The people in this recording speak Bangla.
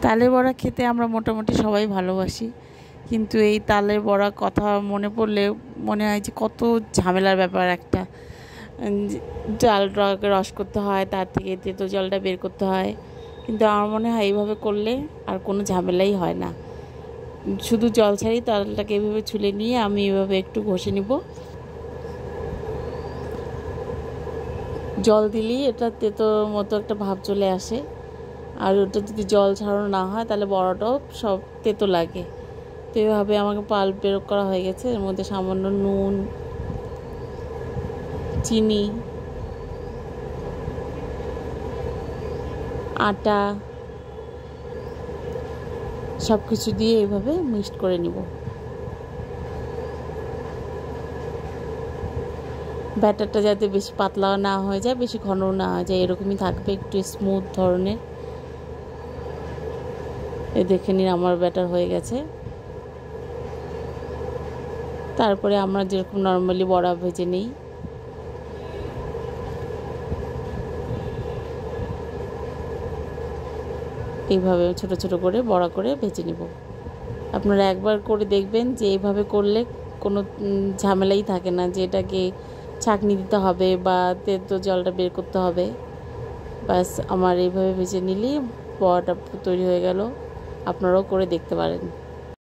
তালের বড়া খেতে আমরা মোটামুটি সবাই ভালোবাসি, কিন্তু এই তালের বড়া কথা মনে পড়লে মনে হয় যে কত ঝামেলার ব্যাপার একটা। চালটাকে রস করতে হয়, তার থেকে তেঁতো জলটা বের করতে হয়, কিন্তু আমার মনে হয় এইভাবে করলে আর কোনো ঝামেলাই হয় না। শুধু জল ছাড়ি তালটাকে এভাবে ছুলে নিয়ে আমি এভাবে একটু ঘষে নিব। জল দিলেই এটা তেঁতো মতো একটা ভাব চলে আসে, আর ওটা যদি জল ছাড়ানো না হয় তাহলে বড়াটাও সব তেঁতো লাগে। তো এইভাবে আমাকে পাল্প বের করা হয়ে গেছে। এর মধ্যে সামান্য নুন, চিনি, আটা সব কিছু দিয়ে এইভাবে মিক্সড করে নিব। ব্যাটারটা যাতে বেশি পাতলা না হয়ে যায়, বেশি ঘনও না হয়ে যায়, এরকমই থাকবে, একটু স্মুথ ধরনের। এই দেখে নিন আমার ব্যাটার হয়ে গেছে। তারপরে আমরা যেরকম নর্মালি বড়া ভেজে নিই, এইভাবে ছোট ছোট করে বড়া করে ভেজে নিব। আপনারা একবার করে দেখবেন যে এইভাবে করলে কোনো ঝামেলাই থাকে না, যে এটাকে ছাঁকনি দিতে হবে বা তেঁতো জলটা বের করতে হবে। ব্যাস আমার এইভাবে ভেজে নিলেই বড়াটা তৈরি হয়ে গেল। আপনারাও করে দেখতে পারেন।